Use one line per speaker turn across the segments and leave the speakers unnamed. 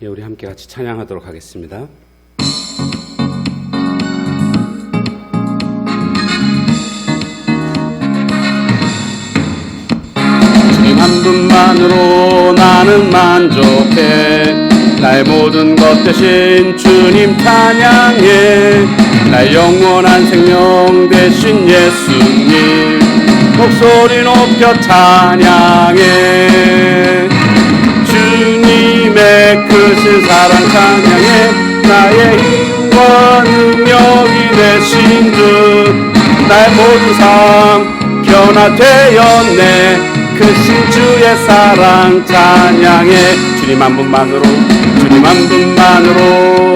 예, 우리 함께 같이 찬양하도록 하겠습니다. 주님 한 분만으로 나는 만족해. 나의 모든 것 대신 주님 찬양해. 나의 영원한 생명 대신 예수님 목소리 높여 찬양해. 주님의 크신 사랑 찬양해. 나의 힘과 능력이 되신 주 나의 모든 삶 변화되었네. 크신 주의 사랑 찬양해. 주님 한 분만으로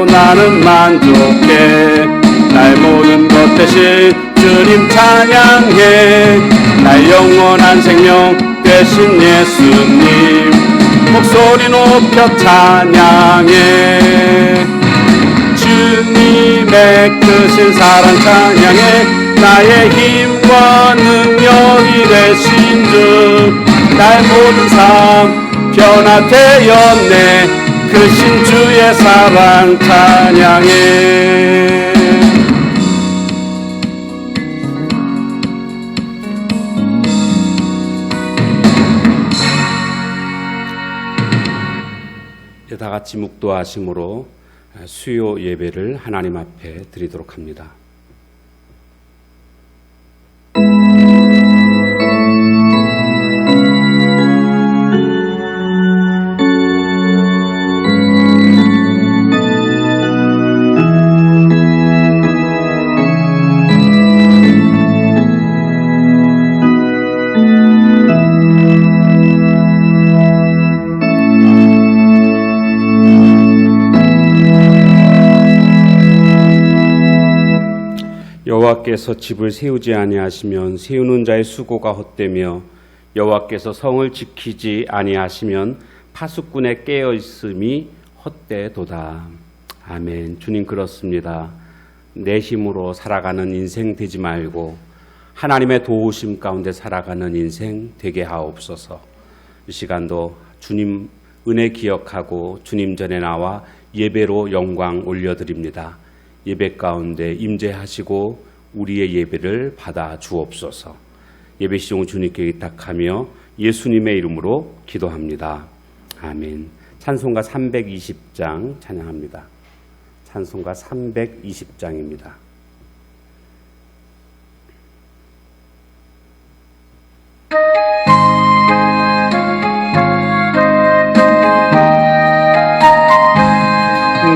나는 만족해. 나의 모든 것 대신 주님 찬양해. 나의 영원한 생명 되신 예수님 목소리 높여 찬양해. 주님의 크신 사랑 찬양해. 나의 힘과 능력이 되신 주 나의 모든 삶 변화되었네. 크신 주의 사랑 찬양해. 다 같이 묵도하심으로 수요 예배를 하나님 앞에 드리도록 합니다. 여호와께서 집을 세우지 아니하시면 세우는 자의 수고가 헛되며 여호와께서 성을 지키지 아니하시면 파수꾼의 깨어있음이 헛되도다. 아멘. 주님 그렇습니다. 내 힘으로 살아가는 인생 되지 말고 하나님의 도우심 가운데 살아가는 인생 되게 하옵소서. 이 시간도 주님 은혜 기억하고 주님 전에 나와 예배로 영광 올려드립니다. 예배 가운데 임재하시고 우리의 예배를 받아 주옵소서. 예배 시종을 주님께 의탁하며 예수님의 이름으로 기도합니다. 아멘. 찬송가 320장 찬양합니다. 찬송가 320장입니다.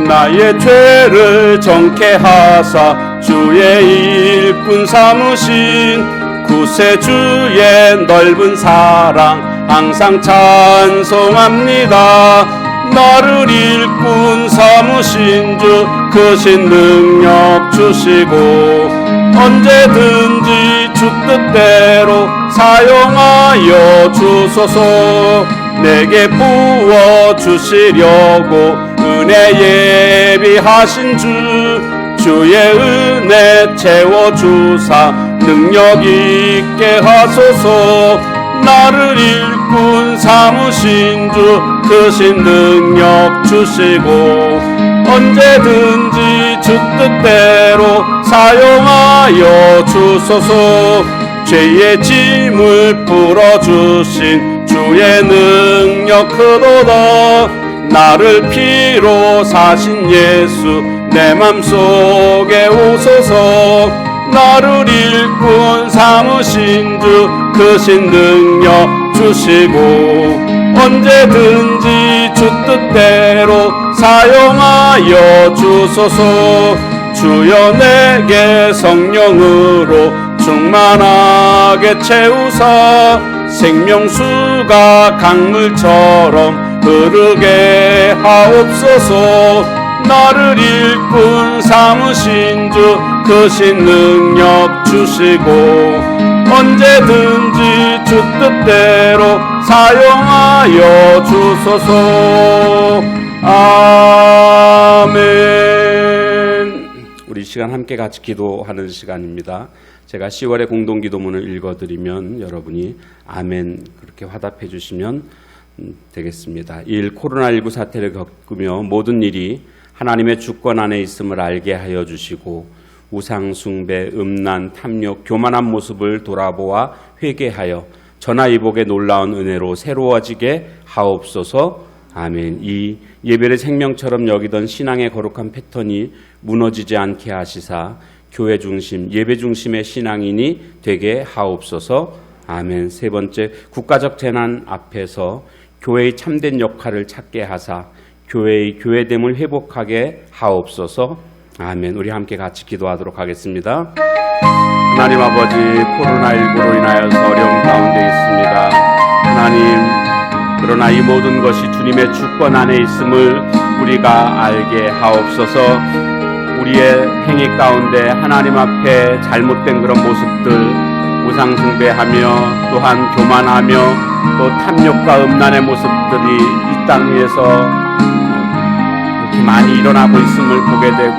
나의 죄를 정케 하사 주의 일꾼 삼으신 구세주의 넓은 사랑 항상 찬송합니다. 나를 일꾼 삼으신 주 크신 능력 주시고 언제든지 주 뜻대로 사용하여 주소서. 내게 부어주시려고 은혜 예비하신 주 주의 은혜 채워주사 능력 있게 하소서. 나를 일꾼 삼으신 주 크신 능력 주시고 언제든지 주 뜻대로 사용하여 주소서. 죄의 짐을 풀어주신 주의 능력 크도다. 나를 피로 사신 예수 내 맘속에 오소서. 나를 일꾼 삼으신 주 크신 능력 주시고 언제든지 주 뜻대로 사용하여 주소서. 주여 내게 성령으로 충만하게 채우사 생명수가 강물처럼 흐르게 하옵소서. 나를 일꾼 삼으신 주 크신 능력 주시고 언제든지 주 뜻대로 사용하여 주소서. 아멘. 우리 시간 함께 같이 기도하는 시간입니다. 제가 10월의 공동기도문을 읽어드리면 여러분이 아멘 그렇게 화답해 주시면 되겠습니다. 1. 코로나19 사태를 겪으며 모든 일이 하나님의 주권 안에 있음을 알게 하여 주시고 우상 숭배, 음란, 탐욕, 교만한 모습을 돌아보아 회개하여 전화위복의 놀라운 은혜로 새로워지게 하옵소서. 아멘. 이 예배를 생명처럼 여기던 신앙의 거룩한 패턴이 무너지지 않게 하시사 교회 중심, 예배 중심의 신앙인이 되게 하옵소서. 아멘. 세 번째, 국가적 재난 앞에서 교회의 참된 역할을 찾게 하사 교회의 교회됨을 회복하게 하옵소서. 아멘. 우리 함께 같이 기도하도록 하겠습니다. 하나님 아버지, 코로나19로 인하여서 어려움 가운데 있습니다. 하나님, 그러나 이 모든 것이 주님의 주권 안에 있음을 우리가 알게 하옵소서. 우리의 행위 가운데 하나님 앞에 잘못된 그런 모습들, 우상 숭배하며 또한 교만하며 또 탐욕과 음란의 모습들이 이 땅 위에서 이렇게 많이 일어나고 있음을 보게 되고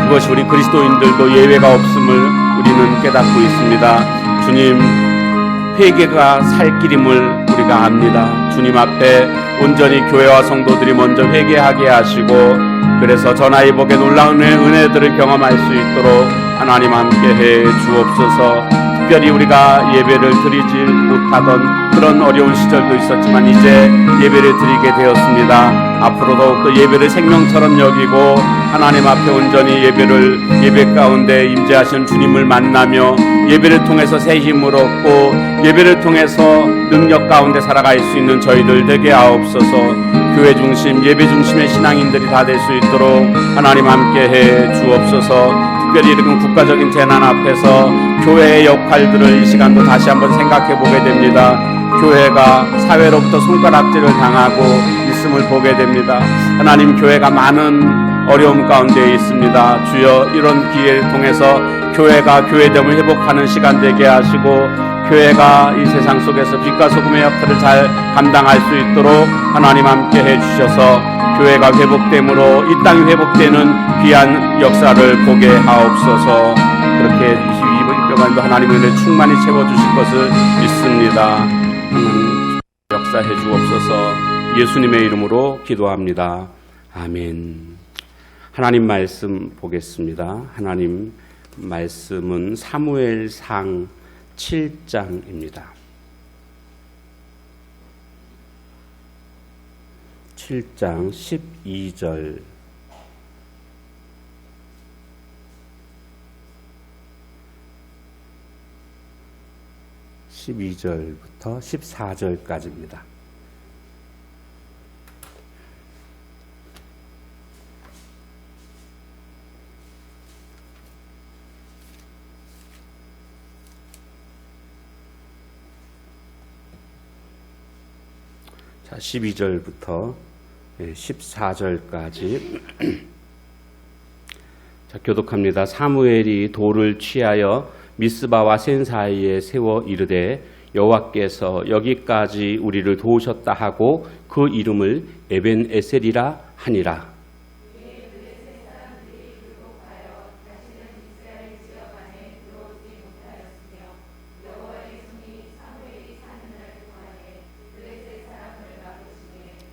그것이 우리 그리스도인들도 예외가 없음을 우리는 깨닫고 있습니다. 주님, 회개가 살 길임을 우리가 압니다. 주님 앞에 온전히 교회와 성도들이 먼저 회개하게 하시고 그래서 전화위복의 놀라운 은혜들을 경험할 수 있도록 하나님 함께해 주옵소서. 특별히 우리가 예배를 드리지 못하던 그런 어려운 시절도 있었지만 이제 예배를 드리게 되었습니다. 앞으로 더욱더 예배를 생명처럼 여기고 하나님 앞에 온전히 예배 가운데 임재하신 주님을 만나며 예배를 통해서 새 힘을 얻고 예배를 통해서 능력 가운데 살아갈 수 있는 저희들 되게 하옵소서. 교회 중심, 예배 중심의 신앙인들이 다 될 수 있도록 하나님 함께해 주옵소서. 특별히 이런 국가적인 재난 앞에서 교회의 역할들을 이 시간도 다시 한번 생각해 보게 됩니다. 교회가 사회로부터 손가락질을 당하고 있음을 보게 됩니다. 하나님, 교회가 많은 어려움 가운데 있습니다. 주여, 이런 기회를 통해서 교회가 교회됨을 회복하는 시간 되게 하시고 교회가 이 세상 속에서 빛과 소금의 역할을 잘 감당할 수 있도록 하나님 함께 해주셔서 교회가 회복됨으로 이 땅이 회복되는 귀한 역사를 보게 하옵소서. 그렇게 22일간도 하나님의 은혜 충만히 채워주실 것을 믿습니다. 역사해 주옵소서. 예수님의 이름으로 기도합니다. 아멘. 하나님 말씀 보겠습니다. 하나님 말씀은 사무엘상 7장입니다. 7장 12절 12절부터 14절까지입니다. 자, 12절부터 14절까지 자, 교독합니다. 사무엘이 돌을 취하여 미스바와 센 사이에 세워 이르되 여호와께서 여기까지 우리를 도우셨다 하고 그 이름을 에벤에셀이라 하니라.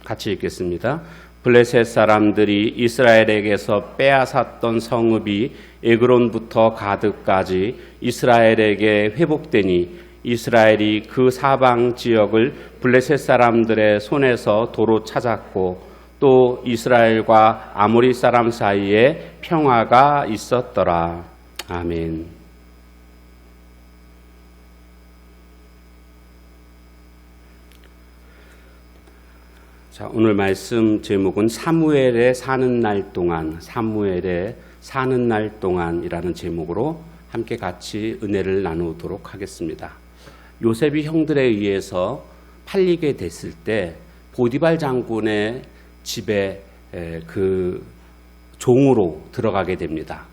같이 읽겠습니다. 블레셋 사람들이 이스라엘에게서 빼앗았던 성읍이 에그론부터 가드까지 이스라엘에게 회복되니 이스라엘이 그 사방 지역을 블레셋 사람들의 손에서 도로 찾았고 또 이스라엘과 아모리 사람 사이에 평화가 있었더라. 아멘. 자, 오늘 말씀 제목은 사무엘의 사는 날 동안, 사무엘의 사는 날 동안이라는 제목으로 함께 같이 은혜를 나누도록 하겠습니다. 요셉이 형들에 의해서 팔리게 됐을 때 보디발 장군의 집에 그 종으로 들어가게 됩니다.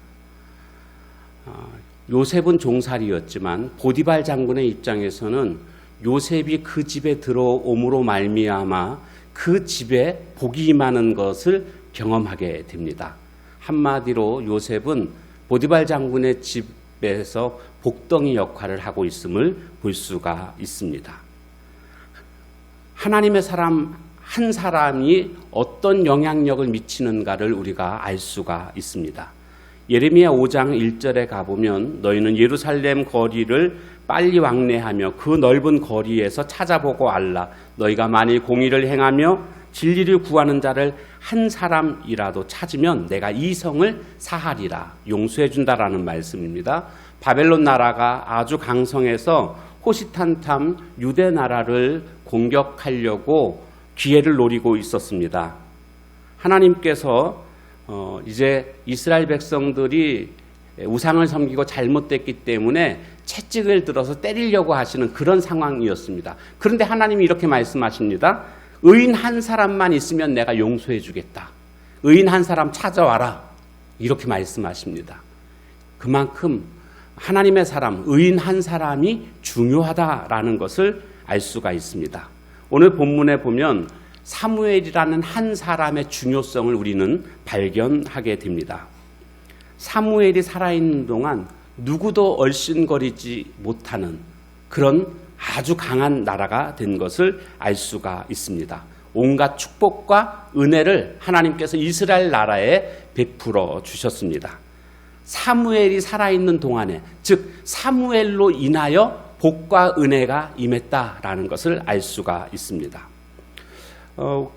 요셉은 종살이였지만 보디발 장군의 입장에서는 요셉이 그 집에 들어옴으로 말미암아 그 집에 복이 임하는 것을 경험하게 됩니다. 한마디로 요셉은 보디발 장군의 집에서 복덩이 역할을 하고 있음을 볼 수가 있습니다. 하나님의 사람 한 사람이 어떤 영향력을 미치는가를 우리가 알 수가 있습니다. 예레미야 5장 1절에 가보면 너희는 예루살렘 거리를 빨리 왕래하며 그 넓은 거리에서 찾아보고 알라. 너희가 만일 공의를 행하며 진리를 구하는 자를 한 사람이라도 찾으면 내가 이 성을 사하리라. 용서해 준다라는 말씀입니다. 바벨론 나라가 아주 강성해서 호시탄탐 유대 나라를 공격하려고 기회를 노리고 있었습니다. 하나님께서 이제 이스라엘 백성들이 우상을 섬기고 잘못됐기 때문에 채찍을 들어서 때리려고 하시는 그런 상황이었습니다. 그런데 하나님이 이렇게 말씀하십니다. 의인 한 사람만 있으면 내가 용서해 주겠다. 의인 한 사람 찾아와라. 이렇게 말씀하십니다. 그만큼 하나님의 사람, 의인 한 사람이 중요하다라는 것을 알 수가 있습니다. 오늘 본문에 보면 사무엘이라는 한 사람의 중요성을 우리는 발견하게 됩니다. 사무엘이 살아있는 동안 누구도 얼씬거리지 못하는 그런 아주 강한 나라가 된 것을 알 수가 있습니다. 온갖 축복과 은혜를 하나님께서 이스라엘 나라에 베풀어 주셨습니다. 사무엘이 살아있는 동안에, 즉 사무엘로 인하여 복과 은혜가 임했다라는 것을 알 수가 있습니다.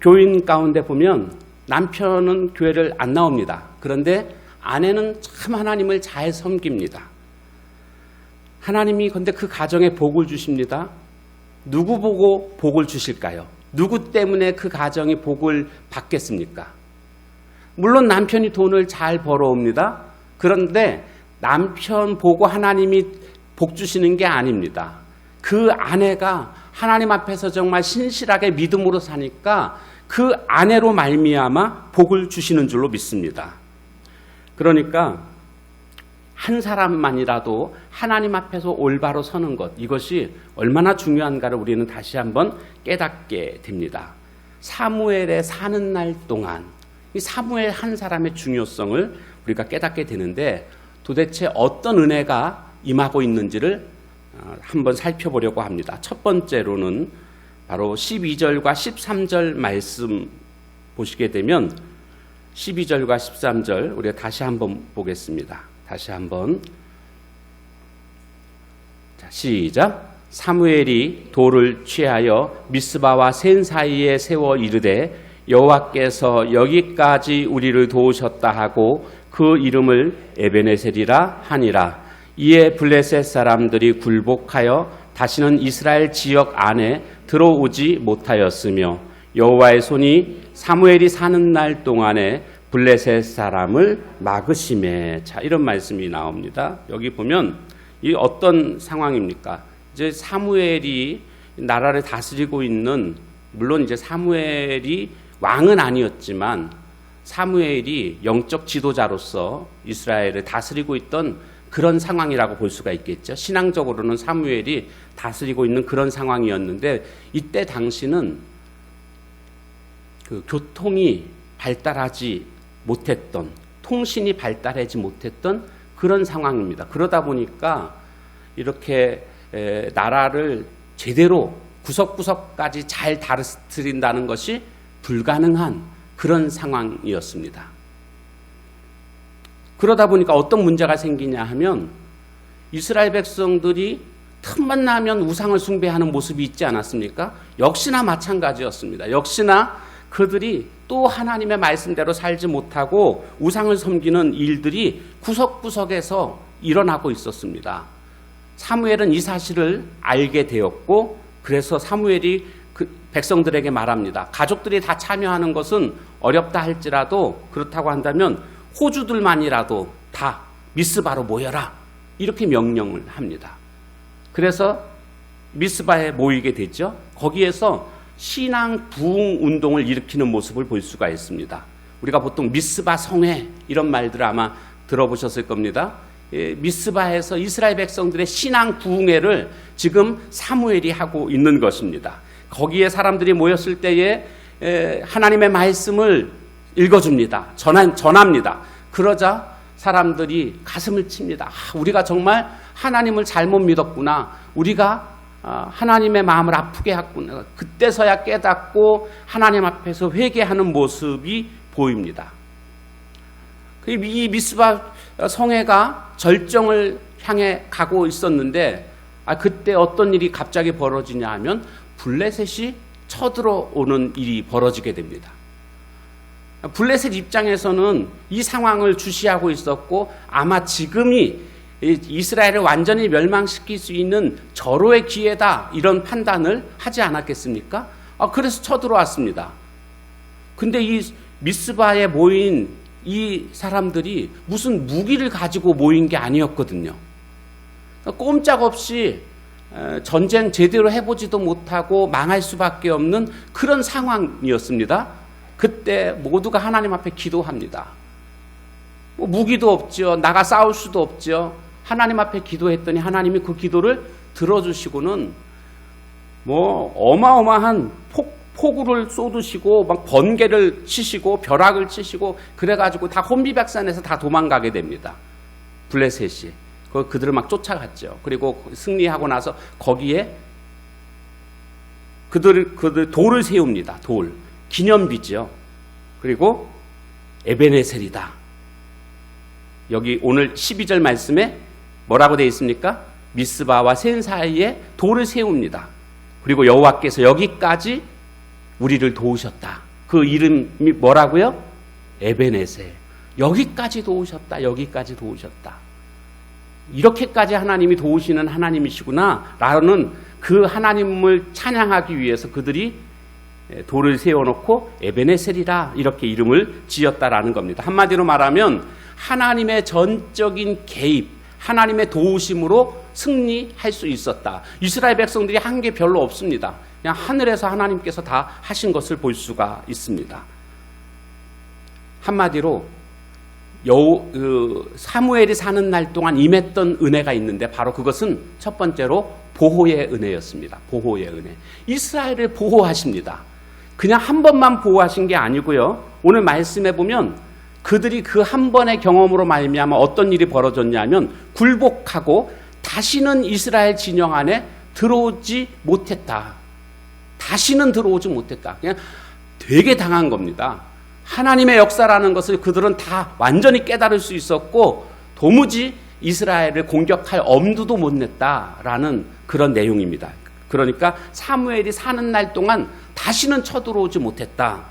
교인 가운데 보면 남편은 교회를 안 나옵니다. 그런데 아내는 참 하나님을 잘 섬깁니다. 하나님이 근데 그 가정에 복을 주십니다. 누구 보고 복을 주실까요? 누구 때문에 그 가정이 복을 받겠습니까? 물론 남편이 돈을 잘 벌어옵니다. 그런데 남편 보고 하나님이 복 주시는 게 아닙니다. 그 아내가 하나님 앞에서 정말 신실하게 믿음으로 사니까 그 아내로 말미암아 복을 주시는 줄로 믿습니다. 그러니까 한 사람만이라도 하나님 앞에서 올바로 서는 것, 이것이 얼마나 중요한가를 우리는 다시 한번 깨닫게 됩니다. 사무엘의 사는 날 동안 이 사무엘 한 사람의 중요성을 우리가 깨닫게 되는데 도대체 어떤 은혜가 임하고 있는지를 한번 살펴보려고 합니다. 첫 번째로는 바로 12절과 13절 말씀 보시게 되면 12절과 13절 우리가 다시 한번 보겠습니다. 다시 한번. 자, 시작. 사무엘이 돌을 취하여 미스바와 센 사이에 세워 이르되 여호와께서 여기까지 우리를 도우셨다 하고 그 이름을 에베네셀이라 하니라. 이에 블레셋 사람들이 굴복하여 다시는 이스라엘 지역 안에 들어오지 못하였으며 여호와의 손이 사무엘이 사는 날 동안에 블레셋 사람을 막으심에. 자, 이런 말씀이 나옵니다. 여기 보면 이 어떤 상황입니까? 이제 사무엘이 나라를 다스리고 있는, 물론 이제 사무엘이 왕은 아니었지만 사무엘이 영적 지도자로서 이스라엘을 다스리고 있던 그런 상황이라고 볼 수가 있겠죠. 신앙적으로는 사무엘이 다스리고 있는 그런 상황이었는데 이때 당시는 그 교통이 발달하지 못했던, 통신이 발달하지 못했던 그런 상황입니다. 그러다 보니까 이렇게 나라를 제대로 구석구석까지 잘 다스린다는 것이 불가능한 그런 상황이었습니다. 그러다 보니까 어떤 문제가 생기냐 하면 이스라엘 백성들이 틈만 나면 우상을 숭배하는 모습이 있지 않았습니까? 역시나 마찬가지였습니다. 역시나 그들이 또 하나님의 말씀대로 살지 못하고 우상을 섬기는 일들이 구석구석에서 일어나고 있었습니다. 사무엘은 이 사실을 알게 되었고 그래서 사무엘이 그 백성들에게 말합니다. 가족들이 다 참여하는 것은 어렵다 할지라도 그렇다고 한다면 호주들만이라도 다 미스바로 모여라. 이렇게 명령을 합니다. 그래서 미스바에 모이게 되죠. 거기에서 신앙 부흥 운동을 일으키는 모습을 볼 수가 있습니다. 우리가 보통 미스바 성회 이런 말들을 아마 들어보셨을 겁니다. 미스바에서 이스라엘 백성들의 신앙 부흥회를 지금 사무엘이 하고 있는 것입니다. 거기에 사람들이 모였을 때에 하나님의 말씀을 읽어줍니다. 전합니다. 그러자 사람들이 가슴을 칩니다. 우리가 정말 하나님을 잘못 믿었구나. 우리가 하나님의 마음을 아프게 했구나. 그때서야 깨닫고 하나님 앞에서 회개하는 모습이 보입니다. 이 미스바 성회가 절정을 향해 가고 있었는데 그때 어떤 일이 갑자기 벌어지냐 하면 블레셋이 쳐들어오는 일이 벌어지게 됩니다. 블레셋 입장에서는 이 상황을 주시하고 있었고 아마 지금이 이스라엘을 완전히 멸망시킬 수 있는 절호의 기회다 이런 판단을 하지 않았겠습니까? 그래서 쳐들어왔습니다. 근데 이 미스바에 모인 이 사람들이 무슨 무기를 가지고 모인 게 아니었거든요. 꼼짝없이 전쟁 제대로 해보지도 못하고 망할 수밖에 없는 그런 상황이었습니다. 그때 모두가 하나님 앞에 기도합니다. 무기도 없죠. 나가 싸울 수도 없죠. 하나님 앞에 기도했더니 하나님이 그 기도를 들어주시고는 어마어마한 폭우를 쏟으시고 막 번개를 치시고 벼락을 치시고 그래가지고 다 혼비백산해서 다 도망가게 됩니다. 블레셋이. 그들을 막 쫓아갔죠. 그리고 승리하고 나서 거기에 그들 돌을 세웁니다. 돌. 기념비죠. 그리고 에베네셀이다. 여기 오늘 12절 말씀에 뭐라고 되어 있습니까? 미스바와 센 사이에 돌을 세웁니다. 그리고 여호와께서 여기까지 우리를 도우셨다. 그 이름이 뭐라고요? 에베네셀. 여기까지 도우셨다. 여기까지 도우셨다. 이렇게까지 하나님이 도우시는 하나님이시구나 라는 그 하나님을 찬양하기 위해서 그들이 돌을 세워놓고 에베네셀이라 이렇게 이름을 지었다라는 겁니다. 한마디로 말하면 하나님의 전적인 개입, 하나님의 도우심으로 승리할 수 있었다. 이스라엘 백성들이 한 게 별로 없습니다. 그냥 하늘에서 하나님께서 다 하신 것을 볼 수가 있습니다. 한마디로 사무엘이 사는 날 동안 임했던 은혜가 있는데 바로 그것은 첫 번째로 보호의 은혜였습니다. 보호의 은혜. 이스라엘을 보호하십니다. 그냥 한 번만 보호하신 게 아니고요. 오늘 말씀해 보면 그들이 그 한 번의 경험으로 말미암아 어떤 일이 벌어졌냐면 굴복하고 다시는 이스라엘 진영 안에 들어오지 못했다. 다시는 들어오지 못했다. 그냥 되게 당한 겁니다. 하나님의 역사라는 것을 그들은 다 완전히 깨달을 수 있었고 도무지 이스라엘을 공격할 엄두도 못 냈다라는 그런 내용입니다. 그러니까 사무엘이 사는 날 동안 다시는 쳐들어오지 못했다.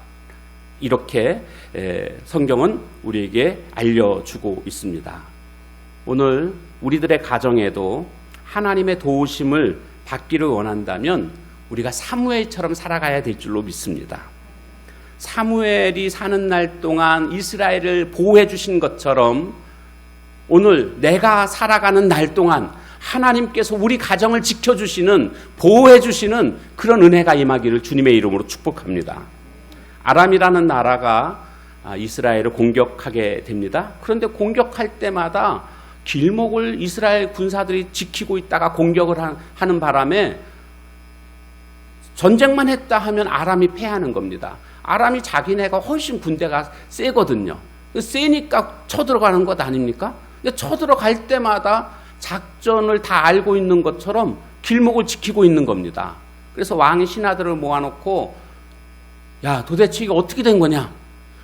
이렇게 성경은 우리에게 알려주고 있습니다. 오늘 우리들의 가정에도 하나님의 도우심을 받기를 원한다면 우리가 사무엘처럼 살아가야 될 줄로 믿습니다. 사무엘이 사는 날 동안 이스라엘을 보호해 주신 것처럼 오늘 내가 살아가는 날 동안 하나님께서 우리 가정을 지켜주시는, 보호해 주시는 그런 은혜가 임하기를 주님의 이름으로 축복합니다. 아람이라는 나라가 이스라엘을 공격하게 됩니다. 그런데 공격할 때마다 길목을 이스라엘 군사들이 지키고 있다가 공격을 하는 바람에 전쟁만 했다 하면 아람이 패하는 겁니다. 아람이 자기네가 훨씬 군대가 세거든요. 세니까 쳐들어가는 것 아닙니까? 근데 쳐들어갈 때마다 작전을 다 알고 있는 것처럼 길목을 지키고 있는 겁니다. 그래서 왕이 신하들을 모아놓고 야, 도대체 이게 어떻게 된 거냐?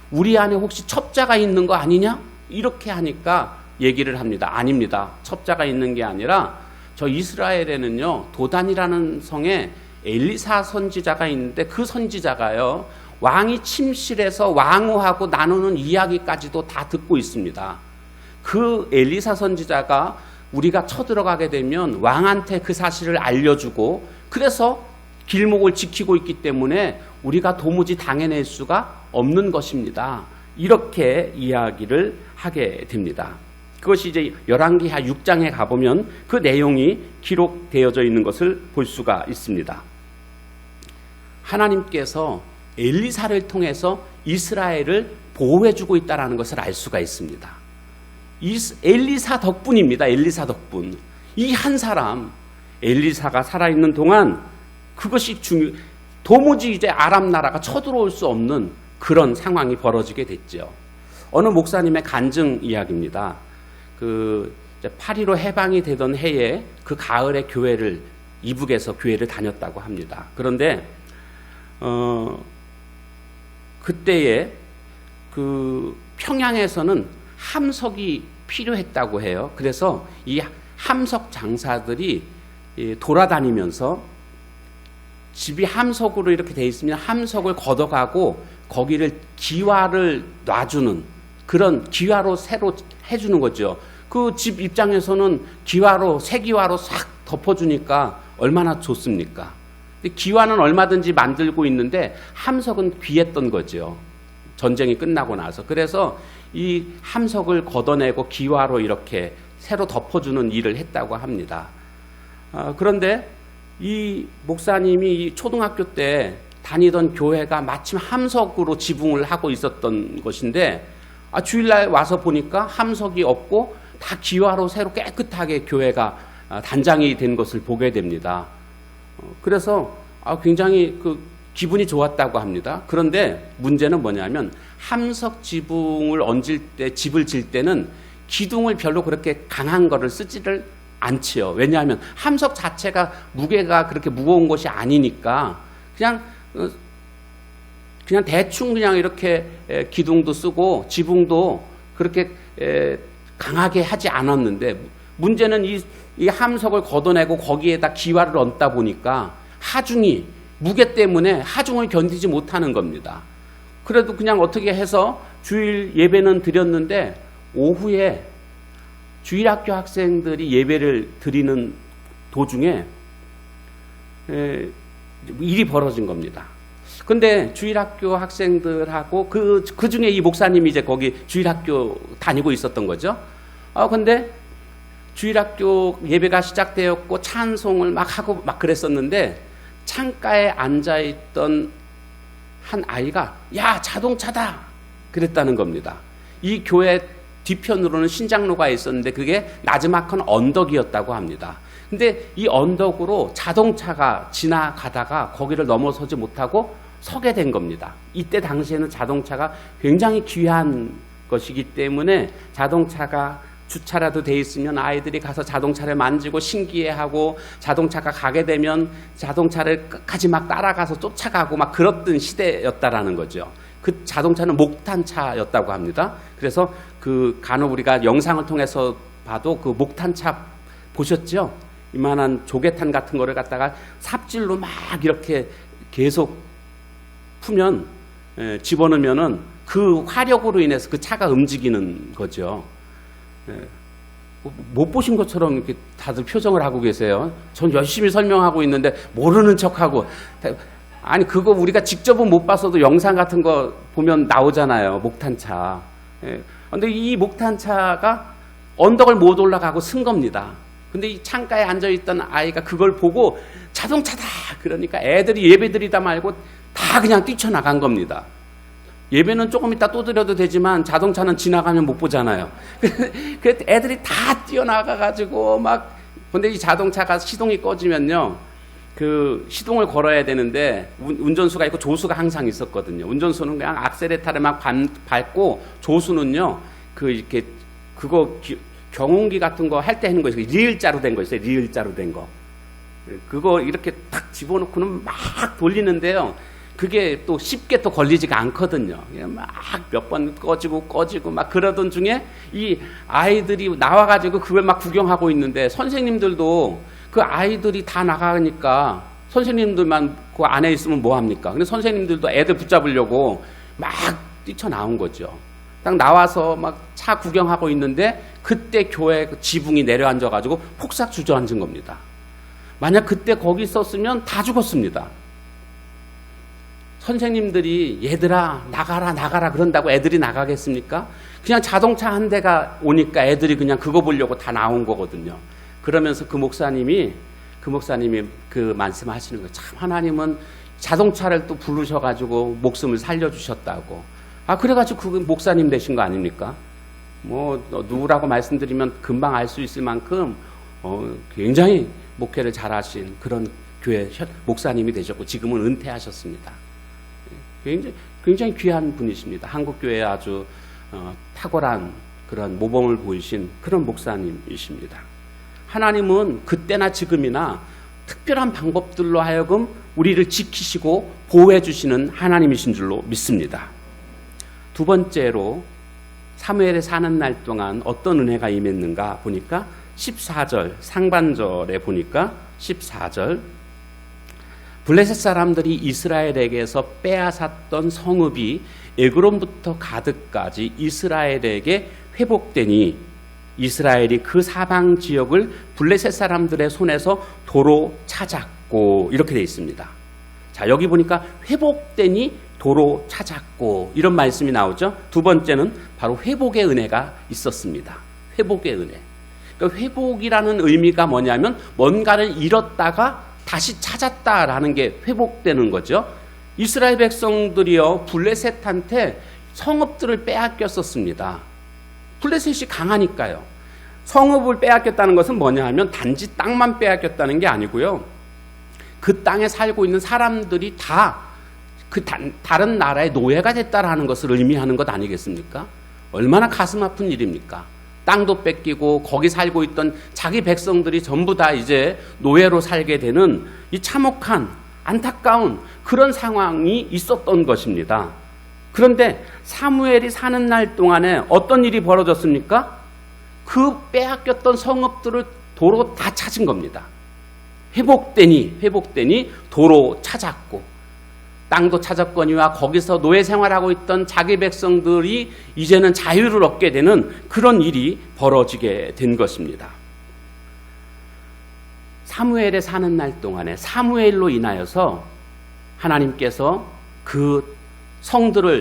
우리 안에 혹시 첩자가 있는 거 아니냐? 이렇게 하니까 얘기를 합니다. 아닙니다. 첩자가 있는 게 아니라 저 이스라엘에는요, 도단이라는 성에 엘리사 선지자가 있는데 그 선지자가요, 왕이 침실에서 왕후하고 나누는 이야기까지도 다 듣고 있습니다. 그 엘리사 선지자가 우리가 쳐들어가게 되면 왕한테 그 사실을 알려주고 그래서 길목을 지키고 있기 때문에 우리가 도무지 당해낼 수가 없는 것입니다. 이렇게 이야기를 하게 됩니다. 그것이 이제 열왕기하 6장에 가보면 그 내용이 기록되어져 있는 것을 볼 수가 있습니다. 하나님께서 엘리사를 통해서 이스라엘을 보호해주고 있다는 것을 알 수가 있습니다. 엘리사 덕분입니다. 엘리사 덕분. 이 한 사람, 엘리사가 살아있는 동안 그것이 도무지 이제 아람 나라가 쳐들어올 수 없는 그런 상황이 벌어지게 됐죠. 어느 목사님의 간증 이야기입니다. 8.15 해방이 되던 해에 그 가을에 교회를 이북에서 교회를 다녔다고 합니다. 그런데 그때에 그 평양에서는 함석이 필요했다고 해요. 그래서 이 함석 장사들이 돌아다니면서 집이 함석으로 이렇게 돼 있으면 함석을 걷어가고 거기를 기와를 놔주는 그런 기와로 새로 해주는 거죠. 그 집 입장에서는 기와로 새 기와로 싹 덮어주니까 얼마나 좋습니까? 기와는 얼마든지 만들고 있는데 함석은 귀했던 거죠. 전쟁이 끝나고 나서. 그래서 이 함석을 걷어내고 기와로 이렇게 새로 덮어주는 일을 했다고 합니다. 그런데 이 목사님이 이 초등학교 때 다니던 교회가 마침 함석으로 지붕을 하고 있었던 것인데 주일날 와서 보니까 함석이 없고 다 기와로 새로 깨끗하게 교회가 단장이 된 것을 보게 됩니다. 그래서 굉장히 기분이 좋았다고 합니다. 그런데 문제는 뭐냐면 함석 지붕을 얹을 때, 집을 질 때는 기둥을 별로 그렇게 강한 거를 쓰지를 않지요. 왜냐하면 함석 자체가 무게가 그렇게 무거운 것이 아니니까 그냥 대충 그냥 이렇게 기둥도 쓰고 지붕도 그렇게 강하게 하지 않았는데 문제는 이 함석을 걷어내고 거기에다 기와를 얹다 보니까 하중이 무게 때문에 하중을 견디지 못하는 겁니다. 그래도 그냥 어떻게 해서 주일 예배는 드렸는데 오후에 주일학교 학생들이 예배를 드리는 도중에 일이 벌어진 겁니다. 근데 주일학교 학생들하고 그 중에 이 목사님이 이제 거기 주일학교 다니고 있었던 거죠. 근데 주일학교 예배가 시작되었고 찬송을 막 하고 막 그랬었는데 창가에 앉아있던 한 아이가 야 자동차다 그랬다는 겁니다. 이 교회 뒤편으로는 신장로가 있었는데 그게 나지막한 언덕이었다고 합니다. 근데 이 언덕으로 자동차가 지나가다가 거기를 넘어서지 못하고 서게 된 겁니다. 이때 당시에는 자동차가 굉장히 귀한 것이기 때문에 자동차가 주차라도 돼 있으면 아이들이 가서 자동차를 만지고 신기해하고 자동차가 가게 되면 자동차를 끝까지 막 따라가서 쫓아가고 막 그랬던 시대였다라는 거죠. 그 자동차는 목탄차였다고 합니다. 그래서 간혹 우리가 영상을 통해서 봐도 그 목탄차 보셨죠? 이만한 조개탄 같은 거를 갖다가 삽질로 막 이렇게 계속 풀면 집어넣으면은 그 화력으로 인해서 그 차가 움직이는 거죠. 못 보신 것처럼 이렇게 다들 표정을 하고 계세요. 전 열심히 설명하고 있는데 모르는 척하고. 아니 그거 우리가 직접은 못 봤어도 영상 같은 거 보면 나오잖아요. 목탄차. 근데 이 목탄차가 언덕을 못 올라가고 쓴 겁니다. 근데 이 창가에 앉아있던 아이가 그걸 보고 자동차다 그러니까 애들이 예배드리다 말고 다 그냥 뛰쳐나간 겁니다. 예배는 조금 이따 또 드려도 되지만 자동차는 지나가면 못 보잖아요. 그래서 애들이 다 뛰어나가가지고 막 근데 이 자동차가 시동이 꺼지면요 그 시동을 걸어야 되는데 운전수가 있고 조수가 항상 있었거든요. 운전수는 그냥 악셀레타를 막 밟고 조수는요 이렇게 그거 경운기 같은 거 할 때 하는 거 있어요. 리을자로 된 거 있어요. 리을자로 된 거. 그거 이렇게 딱 집어넣고는 막 돌리는데요. 그게 또 쉽게 또 걸리지가 않거든요. 막 몇 번 꺼지고 막 그러던 중에 이 아이들이 나와가지고 그걸 막 구경하고 있는데 선생님들도 그 아이들이 다 나가니까 선생님들만 그 안에 있으면 뭐합니까? 근데 선생님들도 애들 붙잡으려고 막 뛰쳐나온 거죠. 딱 나와서 막 차 구경하고 있는데 그때 교회 지붕이 내려앉아가지고 폭삭 주저앉은 겁니다. 만약 그때 거기 있었으면 다 죽었습니다. 선생님들이 얘들아 나가라 그런다고 애들이 나가겠습니까? 그냥 자동차 한 대가 오니까 애들이 그냥 그거 보려고 다 나온 거거든요. 그러면서 그 목사님이 그 말씀하시는 거예요. 참 하나님은 자동차를 또 부르셔가지고 목숨을 살려주셨다고. 그래가지고 그 목사님 되신 거 아닙니까? 뭐 누구라고 말씀드리면 금방 알 수 있을 만큼 굉장히 목회를 잘하신 그런 교회 목사님이 되셨고 지금은 은퇴하셨습니다. 굉장히 귀한 분이십니다. 한국교회에 아주 탁월한 그런 모범을 보이신 그런 목사님이십니다. 하나님은 그때나 지금이나 특별한 방법들로 하여금 우리를 지키시고 보호해 주시는 하나님이신 줄로 믿습니다. 두 번째로 사무엘에 사는 날 동안 어떤 은혜가 임했는가 보니까 14절 상반절에 보니까 14절 블레셋 사람들이 이스라엘에게서 빼앗았던 성읍이 에그론부터 가드까지 이스라엘에게 회복되니 이스라엘이 그 사방 지역을 블레셋 사람들의 손에서 도로 찾았고 이렇게 되어 있습니다. 자, 여기 보니까 회복되니 도로 찾았고 이런 말씀이 나오죠. 두 번째는 바로 회복의 은혜가 있었습니다. 회복의 은혜. 그러니까 회복이라는 의미가 뭐냐면 뭔가를 잃었다가 다시 찾았다라는 게 회복되는 거죠. 이스라엘 백성들이요 블레셋한테 성읍들을 빼앗겼었습니다. 블레셋이 강하니까요. 성읍을 빼앗겼다는 것은 뭐냐 하면 단지 땅만 빼앗겼다는 게 아니고요. 그 땅에 살고 있는 사람들이 다 그 다른 나라의 노예가 됐다라는 것을 의미하는 것 아니겠습니까? 얼마나 가슴 아픈 일입니까? 땅도 뺏기고 거기 살고 있던 자기 백성들이 전부 다 이제 노예로 살게 되는 이 참혹한 안타까운 그런 상황이 있었던 것입니다. 그런데 사무엘이 사는 날 동안에 어떤 일이 벌어졌습니까? 그 빼앗겼던 성읍들을 도로 다 찾은 겁니다. 회복되니 도로 찾았고 땅도 찾았거니와 거기서 노예 생활하고 있던 자기 백성들이 이제는 자유를 얻게 되는 그런 일이 벌어지게 된 것입니다. 사무엘에 사는 날 동안에 사무엘로 인하여서 하나님께서 그 성들을